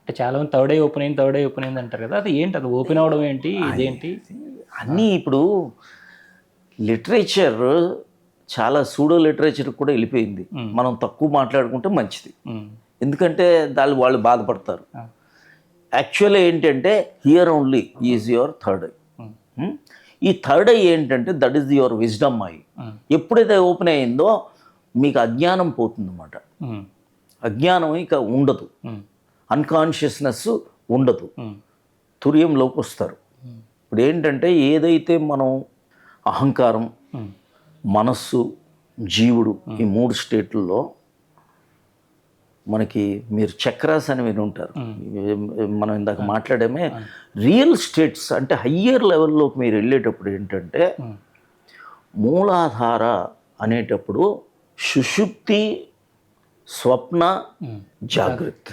అంటే చాలా మంది థర్డ్ ఐ ఓపెన్ అయింది అంటారు కదా, అది ఏంటి, అది ఓపెన్ అవ్వడం ఏంటి, ఇదేంటి? అన్నీ ఇప్పుడు లిటరేచర్ చాలా సూడో లిటరేచర్ కూడా వెళ్ళిపోయింది. మనం తక్కువ మాట్లాడుకుంటే మంచిది, ఎందుకంటే వాళ్ళు బాధపడతారు. యాక్చువల్లీ ఏంటంటే here only is your third I. ఈ థర్డ్ ఐ ఏంటంటే that is your wisdom I. ఎప్పుడైతే ఓపెన్ అయ్యిందో మీకు అజ్ఞానం పోతుందన్నమాట. అజ్ఞానం ఇక ఉండదు, అన్కాన్షియస్నెస్ ఉండదు, తుర్యంలోకి వస్తారు. ఇప్పుడు ఏంటంటే ఏదైతే మనం అహంకారం, మనస్సు, జీవుడు, ఈ 3 స్టేట్లలో మనకి మీరు చక్రాస్ అని విని ఉంటారు. మనం ఇందాక మాట్లాడేమే రియల్ స్టేట్స్ అంటే హయ్యర్ లెవెల్లోకి మీరు వెళ్ళేటప్పుడు ఏంటంటే మూలాధార అనేటప్పుడు సుషుప్తి, స్వప్న, జాగ్రత్త.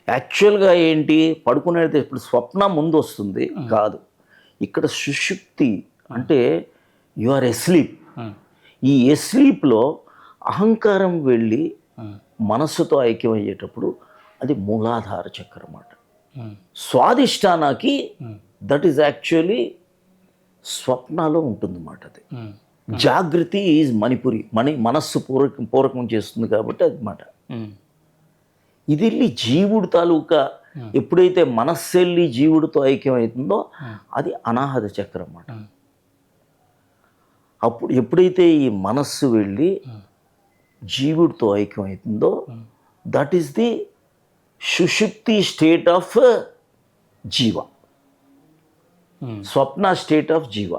యాక్చువల్గా ఏంటి, పడుకునేది ఇప్పుడు స్వప్న ముందు వస్తుంది కాదు, ఇక్కడ సుషుప్తి అంటే యు ఆర్ ఎస్లీప్. ఈ ఎస్లీప్లో అహంకారం వెళ్ళి మనస్సుతో ఐక్యమయ్యేటప్పుడు అది మూలాధార చక్రం అన్నమాట. స్వాదిష్టానాకి దట్ ఈజ్ యాక్చువల్లీ స్వప్నాలో ఉంటుందన్నమాట. అది జాగృతి ఈజ్ మణిపురి, మనస్సు పూరకం చేస్తుంది కాబట్టి అది మాట. ఇది వెళ్ళి జీవుడు తాలూకా ఎప్పుడైతే మనస్సు వెళ్ళి జీవుడితో ఐక్యమవుతుందో అది అనాహత చక్రం అన్నమాట. అప్పుడు ఎప్పుడైతే ఈ మనస్సు వెళ్ళి జీవుడితో ఐక్యమవుతుందో దట్ ఈస్ ది సుషుప్తి స్టేట్ ఆఫ్ జీవ, స్వప్న స్టేట్ ఆఫ్ జీవ.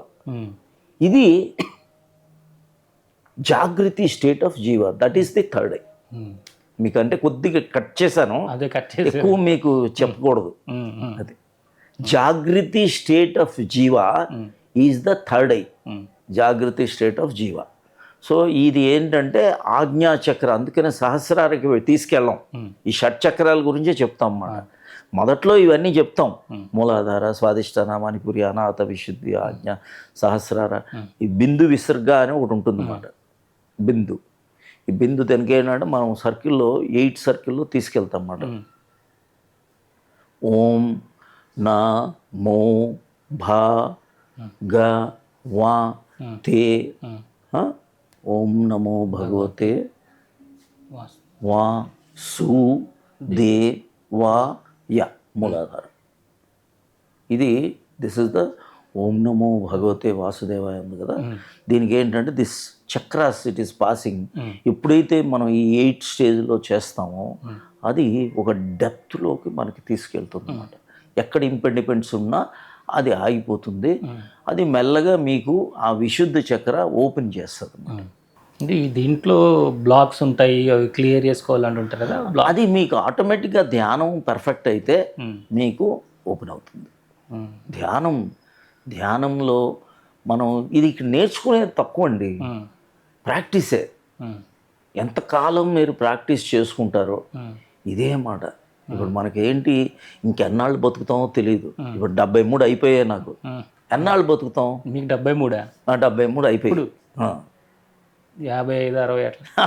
ఇది జాగృతి స్టేట్ ఆఫ్ జీవ, that is the third eye. మీకు అంటే కొద్దిగా కట్ చేశాను, ఎక్కువ మీకు చెప్పకూడదు. అది జాగృతి స్టేట్ ఆఫ్ జీవ ఈజ్ ద థర్డ్ ఐ, జాగృతి స్టేట్ ఆఫ్ జీవ. సో ఇది ఏంటంటే ఆజ్ఞాచక్ర, అందుకనే సహస్రారకి తీసుకెళ్ళాం. ఈ షట్చక్రాల గురించే చెప్తాం అన్నమాట. మొదట్లో ఇవన్నీ చెప్తాం, మూలాధార, స్వాదిష్టాన, మణిపురి, అనాహత, విశుద్ధి, ఆజ్ఞ, సహస్రార. ఈ బిందు విసర్గ అని ఒకటి ఉంటుంది అన్నమాట. బిందు, ఈ బిందు దానికి ఏంటంటే మనం సర్కిల్లో 8 సర్కిల్లో తీసుకెళ్తాం అన్నమాట. ఓం నా మో భా గ వా తే, ఓం నమో భగవతే వా సు దే వా య, మూలాధార. ఇది దిస్ ఇస్ ద ఓం నమో భగవతే వాసుదేవాయ ఉంది కదా. దీనికి ఏంటంటే this chakras it is passing. ఎప్పుడైతే మనం ఈ 8 స్టేజ్లో చేస్తామో అది ఒక డెప్త్లోకి మనకి తీసుకెళ్తుంది అన్నమాట. ఎక్కడ ఇంపెండిపెండ్స్ ఉన్నా అది ఆగిపోతుంది. అది మెల్లగా మీకు ఆ విశుద్ధ చక్ర ఓపెన్ చేస్తుంది అన్నమాట. అంటే దీంట్లో బ్లాక్స్ ఉంటాయి, అవి క్లియర్ చేసుకోవాలంటుంటారు కదా. అది మీకు ఆటోమేటిక్గా ధ్యానం పర్ఫెక్ట్ అయితే మీకు ఓపెన్ అవుతుంది. ధ్యానంలో మనం ఇది నేర్చుకునేది తక్కువ అండి, ప్రాక్టీసే. ఎంతకాలం మీరు ప్రాక్టీస్ చేసుకుంటారో ఇదే మాట. ఇప్పుడు మనకేంటి ఇంకెన్నాళ్ళు బతుకుతామో తెలియదు. ఇప్పుడు 73 అయిపోయాయి నాకు. ఎన్నాళ్ళు బతుకుతాం? మీకు 73? 73 అయిపోయి 55, 60 అట్లా.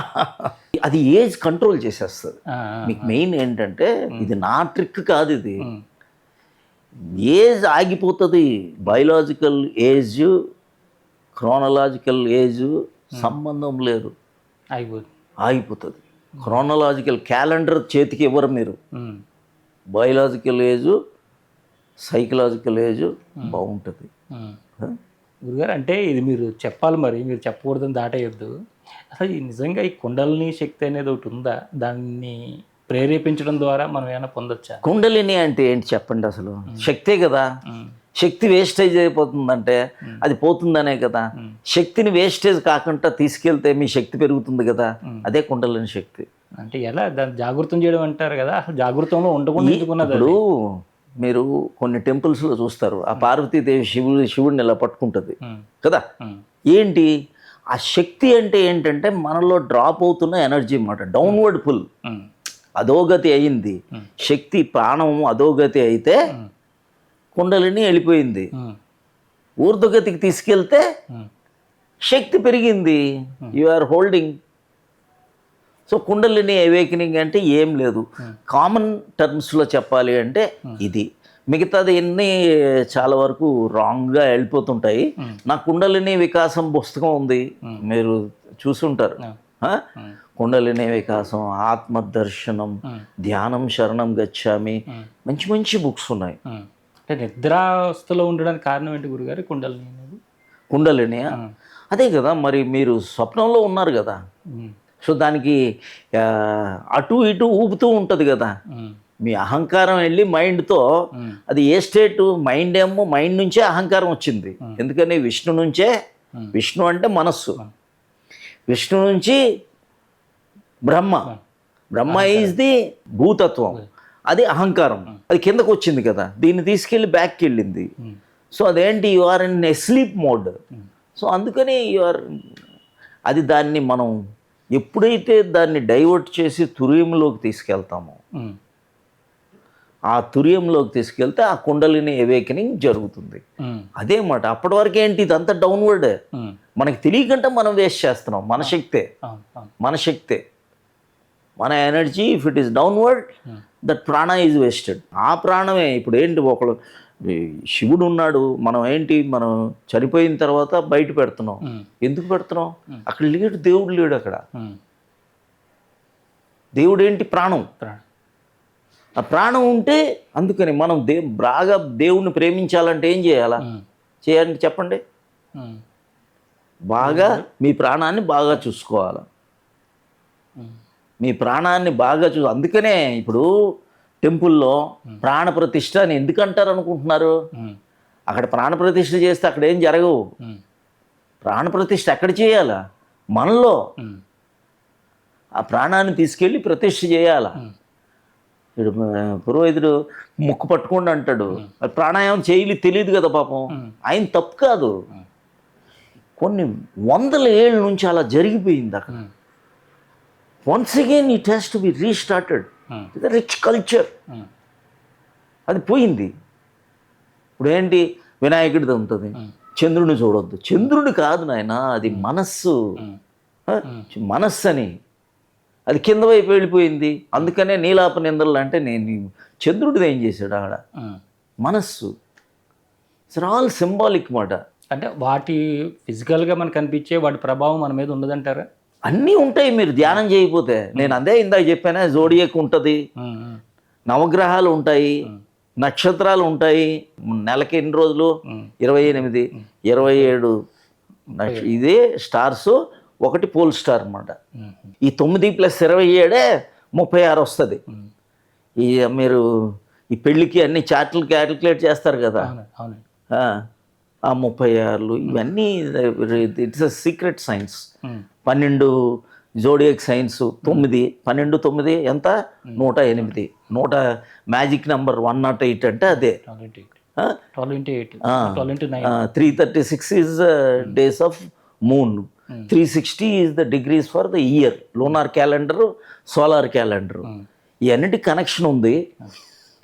అది ఏజ్ కంట్రోల్ చేసేస్తుంది మీకు. మెయిన్ ఏంటంటే ఇది నా ట్రిక్ కాదు, ఇది ఏజ్ ఆగిపోతుంది. బయలాజికల్ ఏజ్, క్రోనలాజికల్ ఏజ్ సంబంధం లేదు, ఆగిపోతుంది. క్రోనలాజికల్ క్యాలెండర్ చేతికి ఇవ్వరు మీరు. బయలాజికల్ ఏజ్, సైకలాజికల్ ఏజ్ బాగుంటుంది. గురుగారు అంటే ఇది మీరు చెప్పాలి, మరి మీరు చెప్పకూడదని దాటేయొద్దు. అసలు నిజంగా ఈ కుండలిని శక్తి అనేది ఒకటి ఉందా? దాన్ని ప్రేరేపించడం ద్వారా మనం ఏమైనా పొందొచ్చా? కుండలిని అంటే ఏంటి చెప్పండి? అసలు శక్తే కదా. శక్తి వేస్టేజ్ అయిపోతుందంటే అది పోతుందనే కదా. శక్తిని వేస్టేజ్ కాకుండా తీసుకెళ్తే మీ శక్తి పెరుగుతుంది కదా, అదే కుండలిని శక్తి. అంటే ఎలా దాన్ని జాగృతం చేయడం అంటారు కదా, అసలు జాగృతంలో ఉండకుండా ఇప్పుడు మీరు కొన్ని టెంపుల్స్లో చూస్తారు, ఆ పార్వతీదేవి శివుడిని ఇలా పట్టుకుంటుంది కదా. ఏంటి ఆ శక్తి అంటే? ఏంటంటే మనలో డ్రాప్ అవుతున్న ఎనర్జీ అన్నమాట, డౌన్వర్డ్ పుల్. అధోగతి అయింది శక్తి, ప్రాణం అధోగతి అయితే కుండలిని వెళ్ళిపోయింది. ఊర్ధ్వగతికి తీసుకెళ్తే శక్తి పెరిగింది. You are holding. So kundalini awakening అంటే ఏం లేదు, కామన్ టర్మ్స్లో చెప్పాలి అంటే ఇది. మిగతాది ఎన్ని చాలా వరకు రాంగ్గా వెళ్ళిపోతుంటాయి. నా కుండలిని వికాసం పుస్తకం ఉంది, మీరు చూసుంటారు. కుండలిని వికాసం, ఆత్మదర్శనం, ధ్యానం శరణం గచ్చామి, మంచి మంచి బుక్స్ ఉన్నాయి. అంటే నిద్రావస్థలో ఉండడానికి కారణం ఏంటి గురుగారు కుండలిని అనేది? కుండలిని అదే కదా, మరి మీరు స్వప్నంలో ఉన్నారు కదా, సో దానికి అటు ఇటు ఊపుతూ ఉంటుంది కదా. మీ అహంకారం వెళ్ళి మైండ్తో, అది ఏ స్టేట్? మైండ్ ఏమో, మైండ్ నుంచే అహంకారం వచ్చింది. ఎందుకని? విష్ణు నుంచే, విష్ణు అంటే మనస్సు, విష్ణు నుంచి బ్రహ్మ, బ్రహ్మ ఈజ్ ది భూతత్వం, అది అహంకారం, అది కిందకు వచ్చింది కదా, దీన్ని తీసుకెళ్ళి బ్యాక్కి వెళ్ళింది. సో అదేంటి? You are in a sleep mode. So అందుకని యు ఆర్, అది దాన్ని మనం ఎప్పుడైతే దాన్ని డైవర్ట్ చేసి తుర్యంలోకి తీసుకెళ్తామో, ఆ తుర్యంలోకి తీసుకెళ్తే ఆ కుండలిని అవేకనింగ్ జరుగుతుంది. అదే మాట. అప్పటి వరకు ఏంటి? ఇదంతా డౌన్వర్డ్, మనకి తెలియకుండా మనం వేస్ట్ చేస్తున్నాం మన శక్తే, మన శక్తే, మన energy. If it is downward, that ప్రాణ ఈజ్ వేస్టెడ్. ఆ ప్రాణమే ఇప్పుడు ఏంటి? ఒకడు శివుడు ఉన్నాడు, మనం ఏంటి, మనం చనిపోయిన తర్వాత బయట పెడుతున్నాం. ఎందుకు పెడుతున్నాం? అక్కడ లేడు, దేవుడు లేడు అక్కడ. దేవుడు ఏంటి? ప్రాణం. ఆ ప్రాణం ఉంటే, అందుకని మనం బాగా దేవుణ్ణి ప్రేమించాలంటే ఏం చేయాలా? చేయాలంటే చెప్పండి. బాగా మీ ప్రాణాన్ని బాగా చూసుకోవాలి. మీ ప్రాణాన్ని బాగా అందుకనే ఇప్పుడు టెంపుల్లో ప్రాణప్రతిష్ఠ అని ఎందుకు అంటారు అనుకుంటున్నారు? అక్కడ ప్రాణప్రతిష్ఠ చేస్తే అక్కడ ఏం జరగవు. ప్రాణప్రతిష్ఠ ఎక్కడ చేయాలా? మనలో. ఆ ప్రాణాన్ని తీసుకెళ్ళి ప్రతిష్ఠ చేయాలా. ఇప్పుడు పురోహితుడు ముక్కు పట్టుకోండి అంటాడు, ప్రాణాయామం చేయలేదు, తెలియదు కదా పాపం. ఆయన తప్పు కాదు, కొన్ని వందల ఏళ్ళ నుంచి అలా జరిగిపోయింది అక్కడ. Once again it has to be restarted. ఇది రిచ్ కల్చర్, అది పోయింది. ఇప్పుడు ఏంటి? వినాయకుడిది ఉంటుంది, చంద్రుడిని చూడొద్దు. చంద్రుడు కాదు నాయన, అది మనస్సు, మనస్సు అని, అది కింద వైపు వెళ్ళిపోయింది. అందుకనే నీలాప నిందలు అంటే, నేను చంద్రుడిది ఏం చేశాడు ఆడ? మనస్సు. ఇట్స్ ఆల్ సింబాలిక్ మాట. అంటే వాటి ఫిజికల్గా మనకు కనిపించే వాటి ప్రభావం మన మీద ఉండదంటారా? అన్నీ ఉంటాయి మీరు ధ్యానం చేయకపోతే. నేను అదే ఇందాక చెప్పానా, జోడియాక్ ఉంటుంది, నవగ్రహాలు ఉంటాయి, నక్షత్రాలు ఉంటాయి. నెలకి ఎన్ని రోజులు? 28, 27 ఇదే స్టార్స్. ఒకటి పోల్ స్టార్ అన్నమాట. ఈ 9 + 27 36 వస్తుంది. ఈ మీరు ఈ పెళ్ళికి అన్ని చార్ట్లు క్యాలిక్యులేట్ చేస్తారు కదా, ఆ 36 ఇవన్నీ it's a secret science. 12 zodiac science. 9, 12, 9 ఎంత? 108. 100 మ్యాజిక్ నెంబర్ 108 అంటే అదే. 336 is days of moon. 360 is the degrees for the year. Lunar calendar, solar calendar, ఇవన్నిటి కనెక్షన్ ఉంది.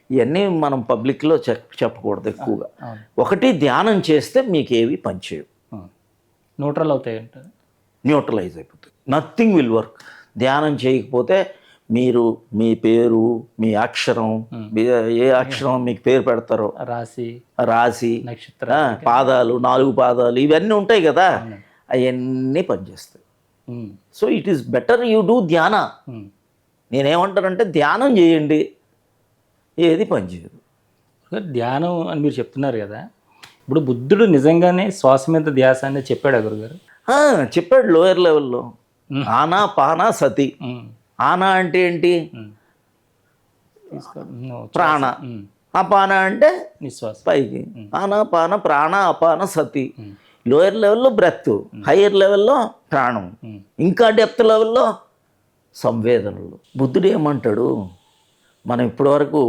ఇవన్నీ మనం పబ్లిక్లో చెప్పకూడదు ఎక్కువగా. ఒకటి, ధ్యానం చేస్తే మీకు ఏవి పనిచేయవు, న్యూట్రల్ అవుతాయి, న్యూట్రలైజ్ అయిపోతాయి. Nothing will work. ధ్యానం చేయకపోతే మీరు మీ పేరు, మీ అక్షరం, ఏ అక్షరం మీకు పేరు పెడతారో, రాశి, నక్షత్ర, పాదాలు, 4 పాదాలు, ఇవన్నీ ఉంటాయి కదా, అవన్నీ పనిచేస్తాయి. So it is better you do ధ్యాన. నేనేమంటానంటే ధ్యానం చేయండి, ఏది పనిచేయదు. ధ్యానం అని మీరు చెప్తున్నారు కదా, ఇప్పుడు బుద్ధుడు నిజంగానే శ్వాస మీద ధ్యాస అనేది చెప్పాడు గురుగారు? చెప్పాడు లోయర్ లెవెల్లో. ఆనా పాన సతి. ఆనా అంటే ఏంటి? ప్రాణ. అపాన అంటే నిశ్వాస పైకి. ఆనా పాన ప్రాణ అపాన సతి. లోయర్ లెవెల్లో బ్రెత్, హయ్యర్ లెవెల్లో ప్రాణం, ఇంకా డెప్త్ లెవెల్లో సంవేదనలు. బుద్ధుడు ఏమంటాడు? మనం ఇప్పటివరకు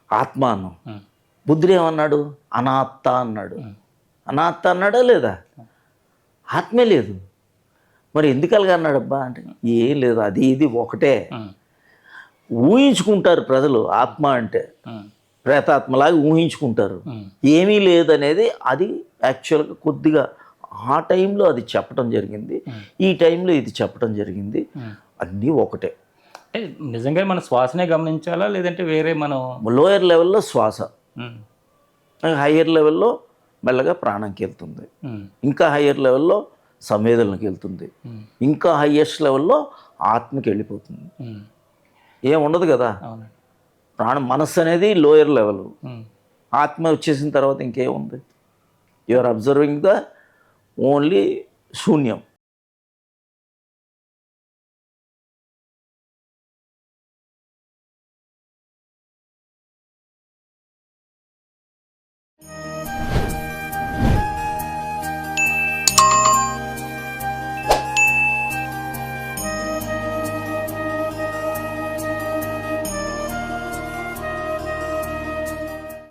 ఆత్మ అన్నాం, బుద్ధుడు ఏమన్నాడు? అనాత్త అన్నాడు. అనాత్త అన్నాడా లేదా? ఆత్మే లేదు. మరి ఎందుకు అలాగ అన్నాడు అబ్బా అంటే, ఏం లేదు, అది ఇది ఒకటే. ఊహించుకుంటారు ప్రజలు ఆత్మ అంటే, ప్రేతాత్మలాగా ఊహించుకుంటారు. ఏమీ లేదనేది అది యాక్చువల్గా కొద్దిగా ఆ టైంలో అది చెప్పడం జరిగింది, ఈ టైంలో ఇది చెప్పడం జరిగింది. అన్నీ ఒకటే. అంటే నిజంగా మన శ్వాసనే గమనించాలా లేదంటే వేరే మనం లోయర్ లెవెల్లో శ్వాస, ఉమ్, హయ్యర్ లెవెల్లో మెల్లగా ప్రాణంకి వెళ్తుంది, ఉమ్, ఇంకా హయ్యర్ లెవెల్లో సంవేదనకి వెళ్తుంది, ఇంకా హయ్యెస్ట్ లెవెల్లో ఆత్మకి వెళ్ళిపోతుంది. ఉమ్, ఏం ఉండదు కదా. అవునండి. మనస్సు అనేది లోయర్ లెవెల్, ఉమ్, ఆత్మ వచ్చేసిన తర్వాత ఇంకేముంది? You are observing the only శూన్యం.